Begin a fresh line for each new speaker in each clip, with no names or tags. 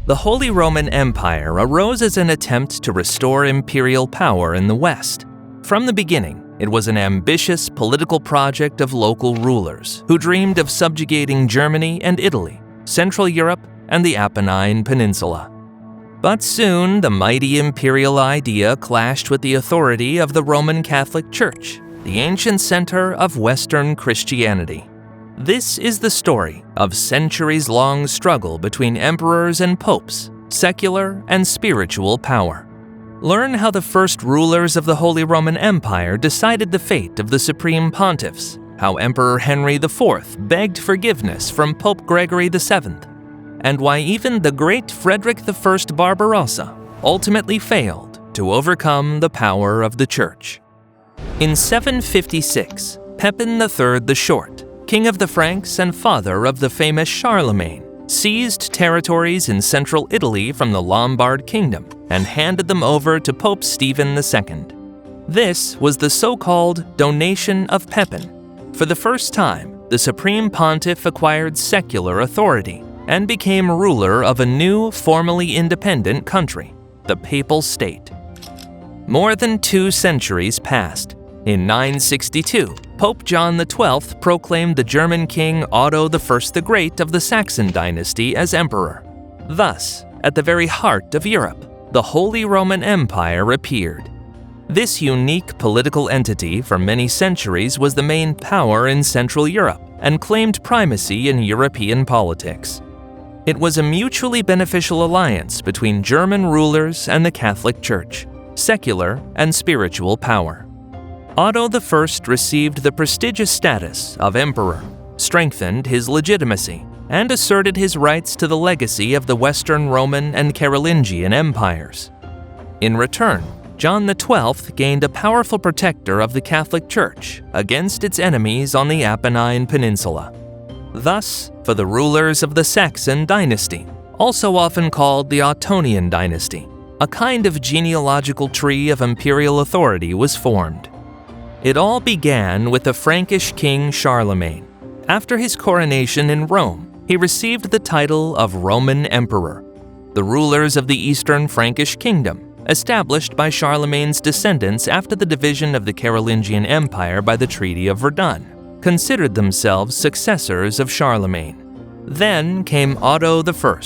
The Holy Roman Empire arose as an attempt to restore imperial power in the West. From the beginning, it was an ambitious political project of local rulers who dreamed of subjugating Germany and Italy, Central Europe, and the Apennine Peninsula. But soon, the mighty imperial idea clashed with the authority of the Roman Catholic Church, the ancient center of Western Christianity. This is the story of centuries-long struggle between emperors and popes, secular and spiritual power. Learn how the first rulers of the Holy Roman Empire decided the fate of the supreme pontiffs, how Emperor Henry IV begged forgiveness from Pope Gregory VII, and why even the great Frederick I Barbarossa ultimately failed to overcome the power of the Church. In 756, Pepin III the Short, king of the Franks and father of the famous Charlemagne, seized territories in central Italy from the Lombard kingdom and handed them over to Pope Stephen II. This was the so-called Donation of Pepin. For the first time, the supreme pontiff acquired secular authority and became ruler of a new, formally independent country, the Papal State. More than 2 centuries passed. In 962, Pope John XII proclaimed the German king Otto I the Great of the Saxon dynasty as emperor. Thus, at the very heart of Europe, the Holy Roman Empire appeared. This unique political entity for many centuries was the main power in Central Europe and claimed primacy in European politics. It was a mutually beneficial alliance between German rulers and the Catholic Church, secular and spiritual power. Otto I received the prestigious status of emperor, strengthened his legitimacy, and asserted his rights to the legacy of the Western Roman and Carolingian empires. In return, John XII gained a powerful protector of the Catholic Church against its enemies on the Apennine Peninsula. Thus, for the rulers of the Saxon dynasty, also often called the Ottonian dynasty, a kind of genealogical tree of imperial authority was formed. It all began with the Frankish king Charlemagne. After his coronation in Rome, he received the title of Roman Emperor. The rulers of the Eastern Frankish kingdom, established by Charlemagne's descendants after the division of the Carolingian Empire by the Treaty of Verdun, considered themselves successors of Charlemagne. Then came Otto I.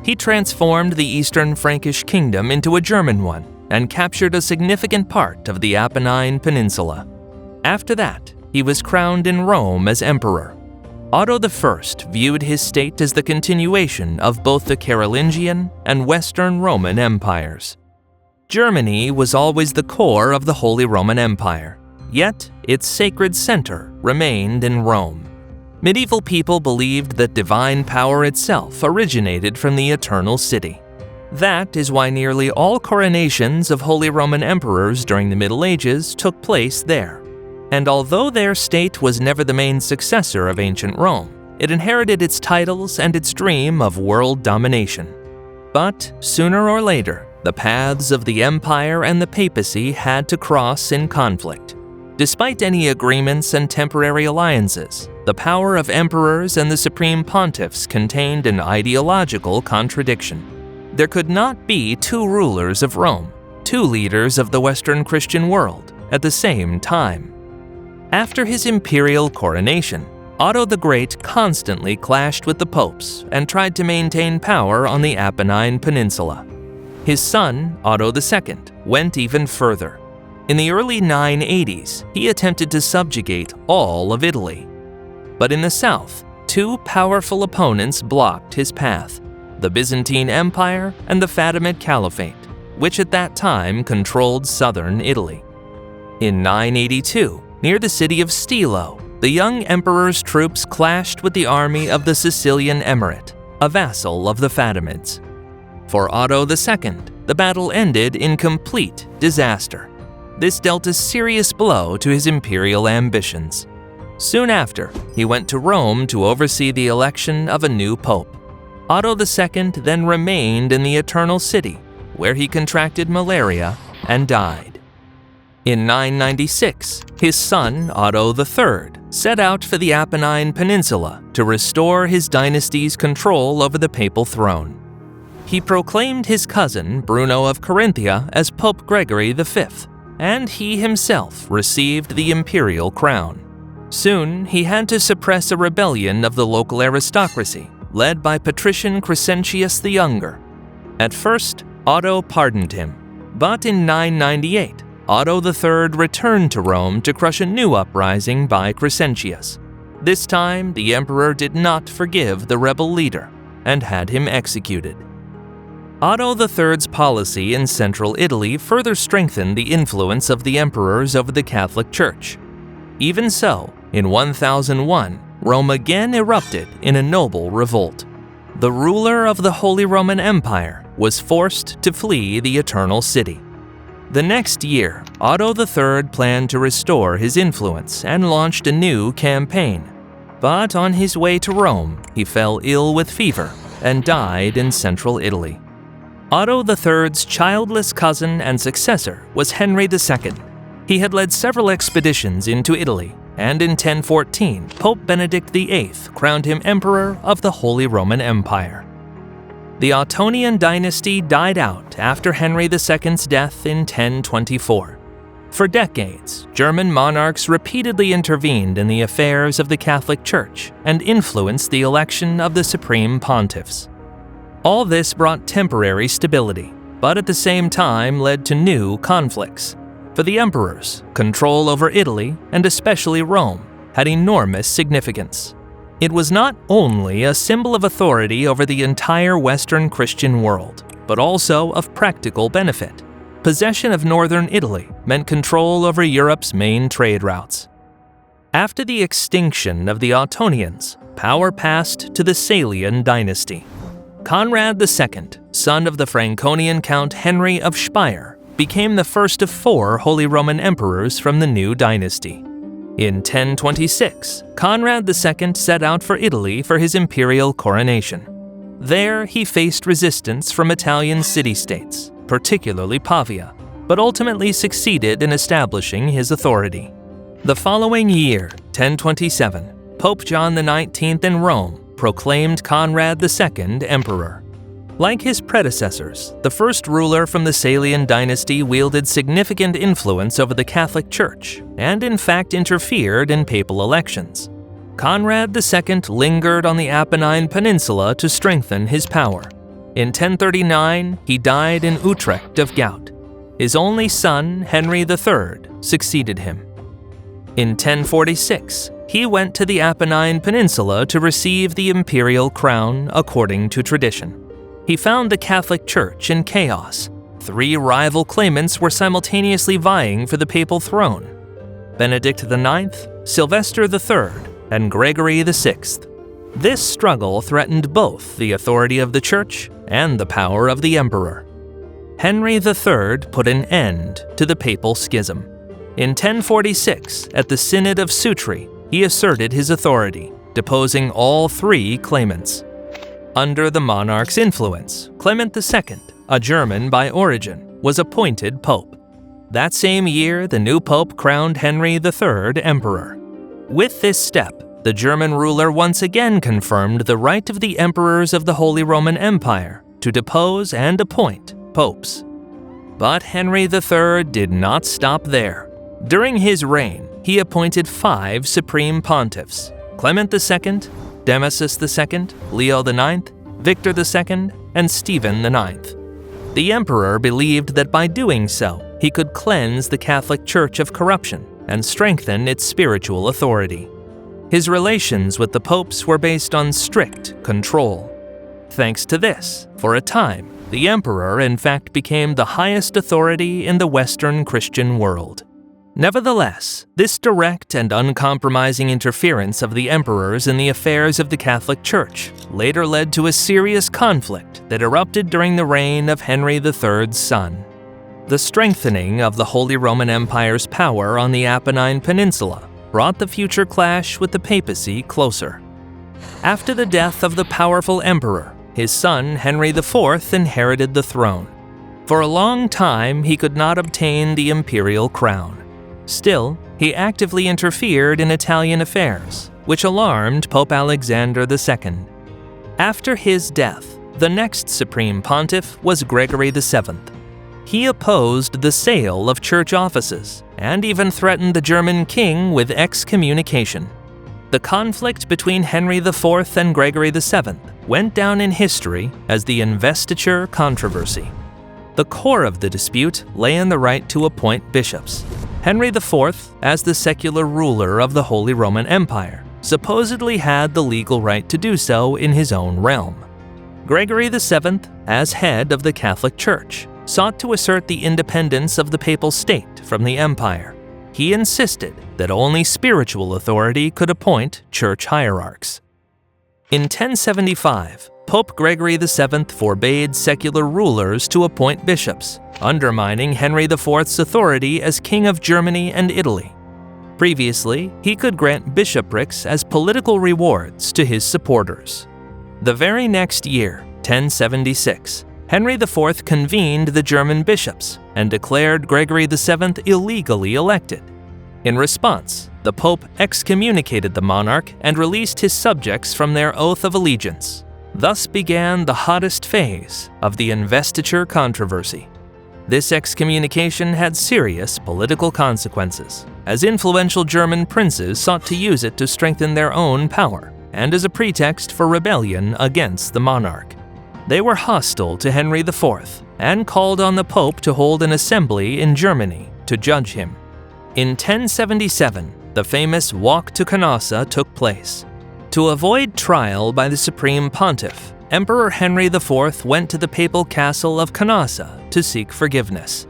He transformed the Eastern Frankish kingdom into a German one and captured a significant part of the Apennine Peninsula. After that, he was crowned in Rome as emperor. Otto I viewed his state as the continuation of both the Carolingian and Western Roman empires. Germany was always the core of the Holy Roman Empire, yet its sacred center remained in Rome. Medieval people believed that divine power itself originated from the Eternal City. That is why nearly all coronations of Holy Roman emperors during the Middle Ages took place there. And although their state was never the main successor of ancient Rome, it inherited its titles and its dream of world domination. But sooner or later, the paths of the empire and the papacy had to cross in conflict. Despite any agreements and temporary alliances, the power of emperors and the supreme pontiffs contained an ideological contradiction. There could not be 2 rulers of Rome, 2 leaders of the Western Christian world, at the same time. After his imperial coronation, Otto the Great constantly clashed with the popes and tried to maintain power on the Apennine Peninsula. His son, Otto II, went even further. In the early 980s, he attempted to subjugate all of Italy. But in the south, 2 powerful opponents blocked his path: the Byzantine Empire and the Fatimid Caliphate, which at that time controlled southern Italy. In 982, near the city of Stilo, the young emperor's troops clashed with the army of the Sicilian Emirate, a vassal of the Fatimids. For Otto II, the battle ended in complete disaster. This dealt a serious blow to his imperial ambitions. Soon after, he went to Rome to oversee the election of a new pope. Otto II then remained in the Eternal City, where he contracted malaria and died. In 996, his son, Otto III, set out for the Apennine Peninsula to restore his dynasty's control over the papal throne. he proclaimed his cousin Bruno of Carinthia as Pope Gregory V, and he himself received the imperial crown. Soon, he had to suppress a rebellion of the local aristocracy, led by patrician Crescentius the Younger. At first, Otto pardoned him, but in 998, Otto III returned to Rome to crush a new uprising by Crescentius. This time, the emperor did not forgive the rebel leader and had him executed. Otto III's policy in central Italy further strengthened the influence of the emperors over the Catholic Church. Even so, in 1001, Rome again erupted in a noble revolt. The ruler of the Holy Roman Empire was forced to flee the Eternal City. The next year, Otto III planned to restore his influence and launched a new campaign. But on his way to Rome, he fell ill with fever and died in central Italy. Otto III's childless cousin and successor was Henry II. He had led several expeditions into Italy, and in 1014, Pope Benedict VIII crowned him Emperor of the Holy Roman Empire. The Ottonian dynasty died out after Henry II's death in 1024. For decades, German monarchs repeatedly intervened in the affairs of the Catholic Church and influenced the election of the supreme pontiffs. All this brought temporary stability, but at the same time led to new conflicts. For the emperors, control over Italy, and especially Rome, had enormous significance. It was not only a symbol of authority over the entire Western Christian world, but also of practical benefit. Possession of northern Italy meant control over Europe's main trade routes. After the extinction of the Ottonians, power passed to the Salian dynasty. Conrad II, son of the Franconian Count Henry of Speyer, became the first of 4 Holy Roman emperors from the new dynasty. In 1026, Conrad II set out for Italy for his imperial coronation. There, he faced resistance from Italian city-states, particularly Pavia, but ultimately succeeded in establishing his authority. The following year, 1027, Pope John XIX in Rome proclaimed Conrad II emperor. Like his predecessors, the first ruler from the Salian dynasty wielded significant influence over the Catholic Church and in fact interfered in papal elections. Conrad II lingered on the Apennine Peninsula to strengthen his power. In 1039, he died in Utrecht of gout. His only son, Henry III, succeeded him. In 1046, he went to the Apennine Peninsula to receive the imperial crown according to tradition. He found the Catholic Church in chaos. 3 rival claimants were simultaneously vying for the papal throne: Benedict IX, Sylvester III, and Gregory VI. This struggle threatened both the authority of the Church and the power of the emperor. Henry III put an end to the papal schism. In 1046, at the Synod of Sutri, he asserted his authority, deposing all 3 claimants. Under the monarch's influence, Clement II, a German by origin, was appointed pope. That same year, the new pope crowned Henry III emperor. With this step, the German ruler once again confirmed the right of the emperors of the Holy Roman Empire to depose and appoint popes. But Henry III did not stop there. During his reign, he appointed 5 supreme pontiffs: Clement II, Damasus II, Leo IX, Victor II, and Stephen IX. The emperor believed that by doing so, he could cleanse the Catholic Church of corruption and strengthen its spiritual authority. His relations with the popes were based on strict control. Thanks to this, for a time, the emperor in fact became the highest authority in the Western Christian world. Nevertheless, this direct and uncompromising interference of the emperors in the affairs of the Catholic Church later led to a serious conflict that erupted during the reign of Henry III's son. The strengthening of the Holy Roman Empire's power on the Apennine Peninsula brought the future clash with the papacy closer. After the death of the powerful emperor, his son Henry IV inherited the throne. For a long time, he could not obtain the imperial crown. Still, he actively interfered in Italian affairs, which alarmed Pope Alexander II. After his death, The next supreme pontiff was Gregory VII. He opposed the sale of church offices and even threatened the German king with excommunication. The conflict between Henry IV and Gregory VII went down in history as the Investiture Controversy. The core of the dispute lay in the right to appoint bishops. Henry IV, as the secular ruler of the Holy Roman Empire, supposedly had the legal right to do so in his own realm. Gregory VII, as head of the Catholic Church, sought to assert the independence of the papal state from the empire. He insisted that only spiritual authority could appoint church hierarchs. In 1075, Pope Gregory VII forbade secular rulers to appoint bishops, undermining Henry IV's authority as King of Germany and Italy. Previously, he could grant bishoprics as political rewards to his supporters. The very next year, 1076, Henry IV convened the German bishops and declared Gregory VII illegally elected. In response, the Pope excommunicated the monarch and released his subjects from their oath of allegiance. Thus began the hottest phase of the Investiture Controversy. This excommunication had serious political consequences, as influential German princes sought to use it to strengthen their own power and as a pretext for rebellion against the monarch. They were hostile to Henry IV and called on the Pope to hold an assembly in Germany to judge him. In 1077, the famous Walk to Canossa took place. To avoid trial by the Supreme Pontiff, Emperor Henry IV went to the papal castle of Canossa to seek forgiveness.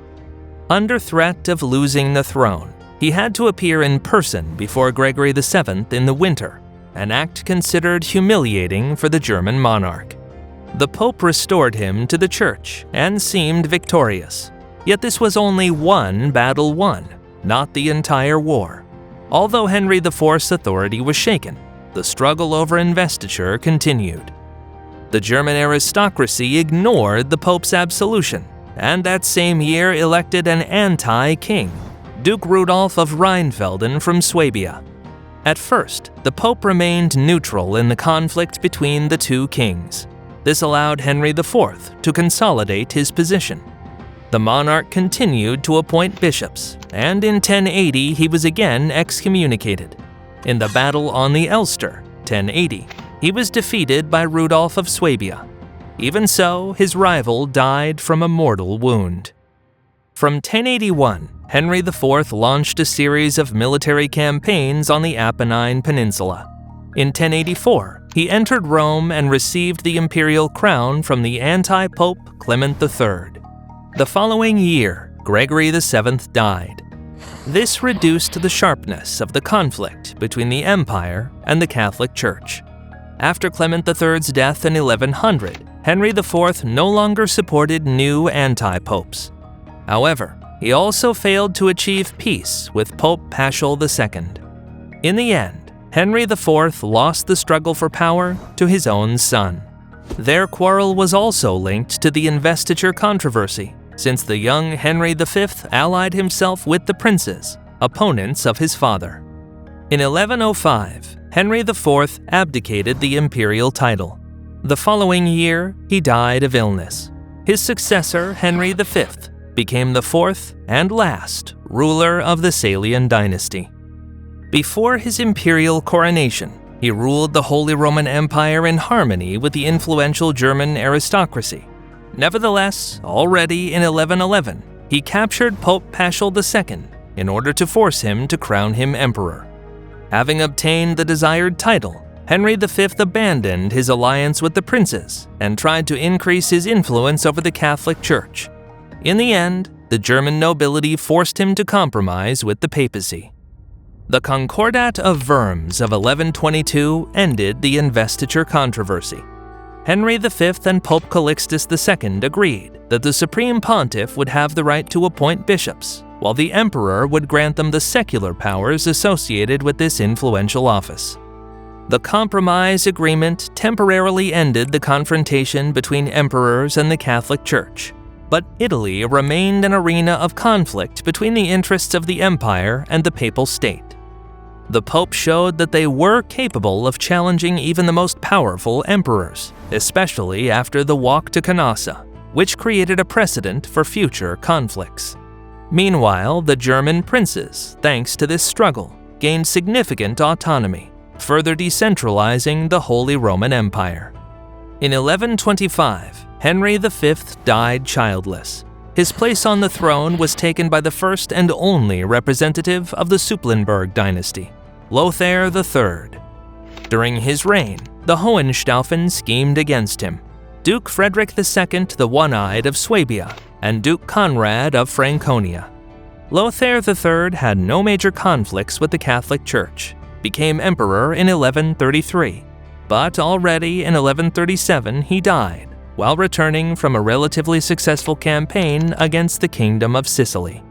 Under threat of losing the throne, he had to appear in person before Gregory VII in the winter, an act considered humiliating for the German monarch. The Pope restored him to the church and seemed victorious. Yet this was only one battle won, not the entire war. Although Henry IV's authority was shaken, the struggle over investiture continued. The German aristocracy ignored the Pope's absolution, and that same year elected an anti-king, Duke Rudolf of Rheinfelden from Swabia. At first, the Pope remained neutral in the conflict between the two kings. This allowed Henry IV to consolidate his position. The monarch continued to appoint bishops, and in 1080 he was again excommunicated. In the Battle on the Elster, 1080, he was defeated by Rudolf of Swabia. Even so, his rival died from a mortal wound. From 1081, Henry IV launched a series of military campaigns on the Apennine Peninsula. In 1084, he entered Rome and received the imperial crown from the anti-pope Clement III. The following year, Gregory VII died. This reduced the sharpness of the conflict between the empire and the Catholic Church. After Clement III's death in 1100, Henry IV no longer supported new anti-popes. However, he also failed to achieve peace with Pope Paschal II. In the end, Henry IV lost the struggle for power to his own son. Their quarrel was also linked to the Investiture Controversy, since the young Henry V allied himself with the princes, opponents of his father. In 1105, Henry IV abdicated the imperial title. The following year, he died of illness. His successor, Henry V, became the fourth and last ruler of the Salian dynasty. Before his imperial coronation, he ruled the Holy Roman Empire in harmony with the influential German aristocracy. Nevertheless, already in 1111, he captured Pope Paschal II in order to force him to crown him emperor. Having obtained the desired title, Henry V abandoned his alliance with the princes and tried to increase his influence over the Catholic Church. In the end, the German nobility forced him to compromise with the papacy. The Concordat of Worms of 1122 ended the Investiture Controversy. Henry V and Pope Calixtus II agreed that the Supreme Pontiff would have the right to appoint bishops, while the Emperor would grant them the secular powers associated with this influential office. The compromise agreement temporarily ended the confrontation between emperors and the Catholic Church, but Italy remained an arena of conflict between the interests of the empire and the papal state. The Pope showed that they were capable of challenging even the most powerful emperors, especially after the walk to Canossa, which created a precedent for future conflicts. Meanwhile, the German princes, thanks to this struggle, gained significant autonomy, further decentralizing the Holy Roman Empire. In 1125, Henry V died childless. His place on the throne was taken by the first and only representative of the Supplinburg dynasty, Lothair III. During his reign, the Hohenstaufens schemed against him. Duke Frederick II the One-Eyed of Swabia and Duke Conrad of Franconia. Lothair III had no major conflicts with the Catholic Church, became emperor in 1133, but already in 1137 he died while returning from a relatively successful campaign against the Kingdom of Sicily.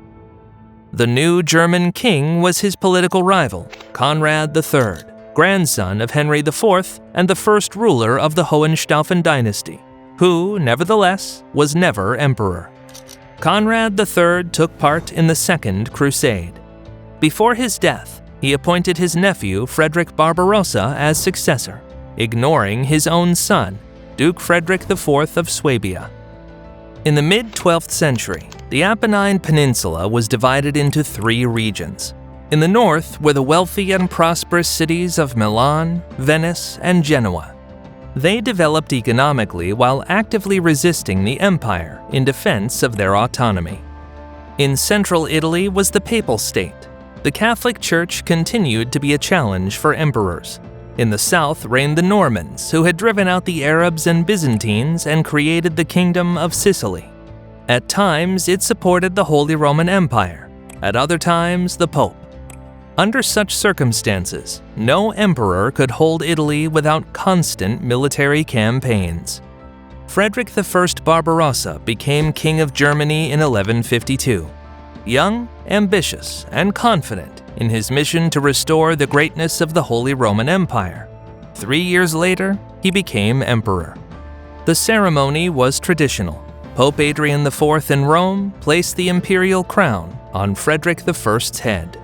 The new German king was his political rival, Conrad III, grandson of Henry IV and the first ruler of the Hohenstaufen dynasty, who, nevertheless, was never emperor. Conrad III took part in the Second Crusade. Before his death, he appointed his nephew Frederick Barbarossa as successor, ignoring his own son, Duke Frederick IV of Swabia. In the mid-12th century, the Apennine Peninsula was divided into 3 regions. In the north were the wealthy and prosperous cities of Milan, Venice, and Genoa. They developed economically while actively resisting the empire in defense of their autonomy. In central Italy was the Papal state. The Catholic Church continued to be a challenge for emperors. In the south reigned the Normans, who had driven out the Arabs and Byzantines and created the Kingdom of Sicily. At times, it supported the Holy Roman Empire, at other times, the Pope. Under such circumstances, no emperor could hold Italy without constant military campaigns. Frederick I Barbarossa became King of Germany in 1152. Young, ambitious, and confident in his mission to restore the greatness of the Holy Roman Empire. 3 years later, he became emperor. The ceremony was traditional. Pope Adrian IV in Rome placed the imperial crown on Frederick I's head.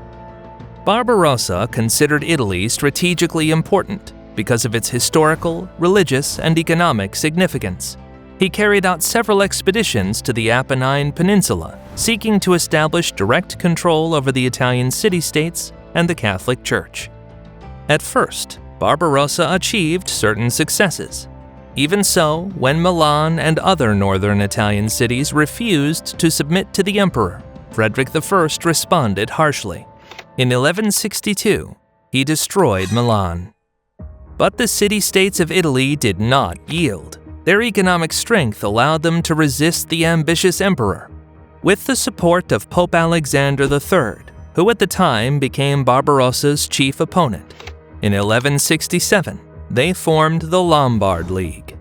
Barbarossa considered Italy strategically important because of its historical, religious, and economic significance. He carried out several expeditions to the Apennine Peninsula, seeking to establish direct control over the Italian city-states and the Catholic Church. At first, Barbarossa achieved certain successes. Even so, when Milan and other northern Italian cities refused to submit to the emperor, Frederick I responded harshly. In 1162, he destroyed Milan. But the city-states of Italy did not yield. Their economic strength allowed them to resist the ambitious emperor. With the support of Pope Alexander III, who at the time became Barbarossa's chief opponent, in 1167, they formed the Lombard League.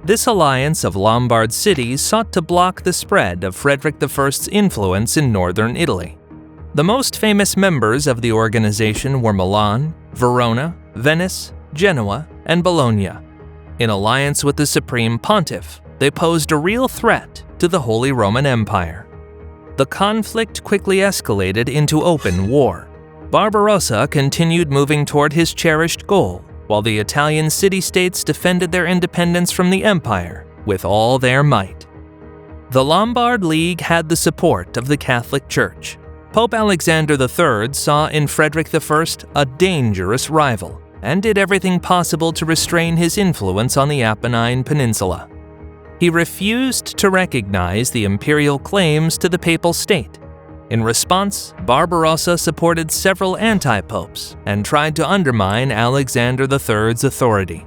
This alliance of Lombard cities sought to block the spread of Frederick I's influence in northern Italy. The most famous members of the organization were Milan, Verona, Venice, Genoa, and Bologna. In alliance with the Supreme Pontiff, they posed a real threat to the Holy Roman Empire. The conflict quickly escalated into open war. Barbarossa continued moving toward his cherished goal, while the Italian city-states defended their independence from the empire with all their might. The Lombard League had the support of the Catholic Church. Pope Alexander III saw in Frederick I a dangerous rival and did everything possible to restrain his influence on the Apennine Peninsula. He refused to recognize the imperial claims to the Papal state. In response, Barbarossa supported several anti-popes and tried to undermine Alexander III's authority.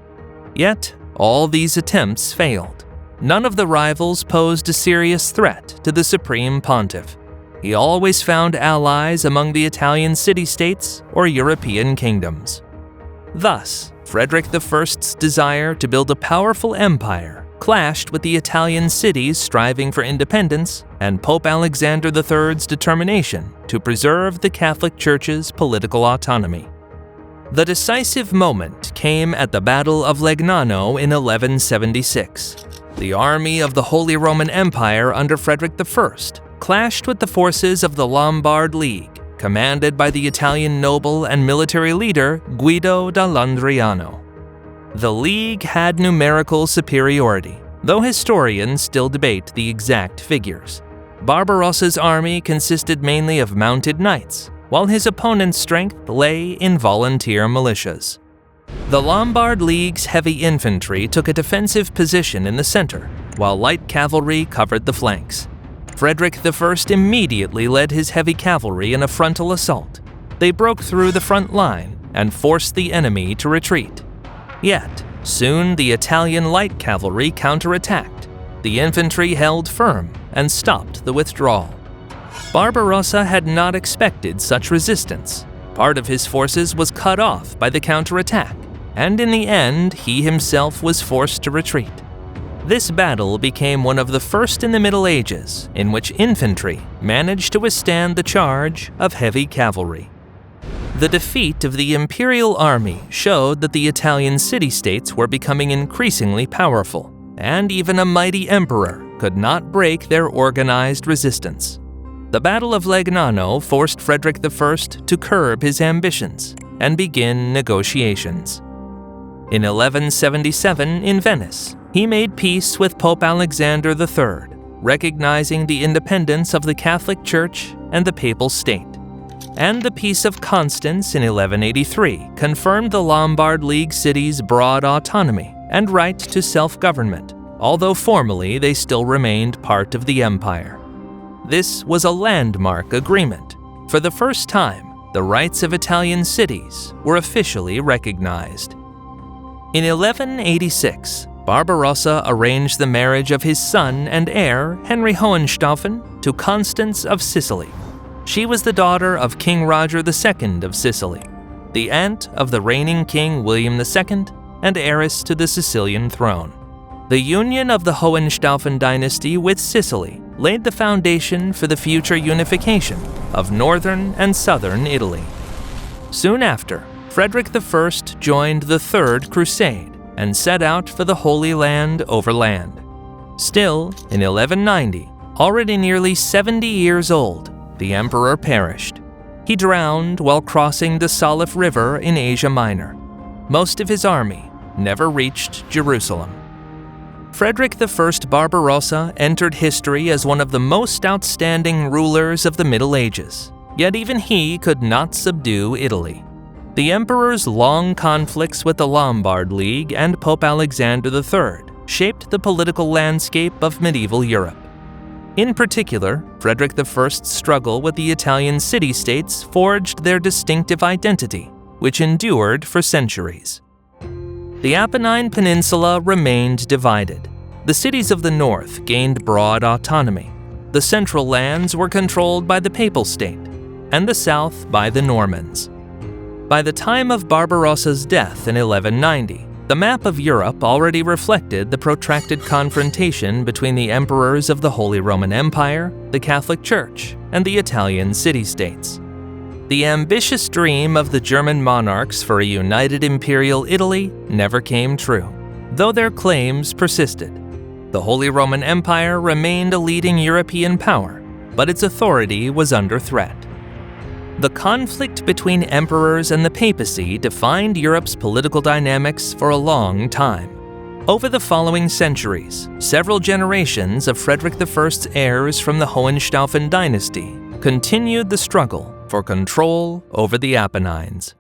Yet, all these attempts failed. None of the rivals posed a serious threat to the Supreme Pontiff. He always found allies among the Italian city-states or European kingdoms. Thus, Frederick I's desire to build a powerful empire clashed with the Italian cities striving for independence and Pope Alexander III's determination to preserve the Catholic Church's political autonomy. The decisive moment came at the Battle of Legnano in 1176. The army of the Holy Roman Empire under Frederick I clashed with the forces of the Lombard League, commanded by the Italian noble and military leader Guido da Landriano. The League had numerical superiority, though historians still debate the exact figures. Barbarossa's army consisted mainly of mounted knights, while his opponent's strength lay in volunteer militias. The Lombard League's heavy infantry took a defensive position in the center, while light cavalry covered the flanks. Frederick I immediately led his heavy cavalry in a frontal assault. They broke through the front line and forced the enemy to retreat. Yet, soon the Italian light cavalry counterattacked. The infantry held firm and stopped the withdrawal. Barbarossa had not expected such resistance. Part of his forces was cut off by the counterattack, and in the end, he himself was forced to retreat. This battle became one of the first in the Middle Ages in which infantry managed to withstand the charge of heavy cavalry. The defeat of the imperial army showed that the Italian city-states were becoming increasingly powerful, and even a mighty emperor could not break their organized resistance. The Battle of Legnano forced Frederick I to curb his ambitions and begin negotiations. In 1177 in Venice, he made peace with Pope Alexander III, recognizing the independence of the Catholic Church and the Papal State. And the Peace of Constance in 1183 confirmed the Lombard League cities' broad autonomy and right to self-government, although formally they still remained part of the empire. This was a landmark agreement. For the first time, the rights of Italian cities were officially recognized. In 1186, Barbarossa arranged the marriage of his son and heir, Henry Hohenstaufen, to Constance of Sicily. She was the daughter of King Roger II of Sicily, the aunt of the reigning King William II, and heiress to the Sicilian throne. The union of the Hohenstaufen dynasty with Sicily laid the foundation for the future unification of northern and southern Italy. Soon after, Frederick I joined the Third Crusade and set out for the Holy Land overland. Still, in 1190, already nearly 70 years old, the emperor perished. He drowned while crossing the Salif River in Asia Minor. Most of his army never reached Jerusalem. Frederick I Barbarossa entered history as one of the most outstanding rulers of the Middle Ages, yet even he could not subdue Italy. The emperor's long conflicts with the Lombard League and Pope Alexander III shaped the political landscape of medieval Europe. In particular, Frederick I's struggle with the Italian city-states forged their distinctive identity, which endured for centuries. The Apennine Peninsula remained divided. The cities of the north gained broad autonomy. The central lands were controlled by the Papal State, and the south by the Normans. By the time of Barbarossa's death in 1190, the map of Europe already reflected the protracted confrontation between the emperors of the Holy Roman Empire, the Catholic Church, and the Italian city-states. The ambitious dream of the German monarchs for a united imperial Italy never came true, though their claims persisted. The Holy Roman Empire remained a leading European power, but its authority was under threat. The conflict between emperors and the papacy defined Europe's political dynamics for a long time. Over the following centuries, several generations of Frederick I's heirs from the Hohenstaufen dynasty continued the struggle for control over the Apennines.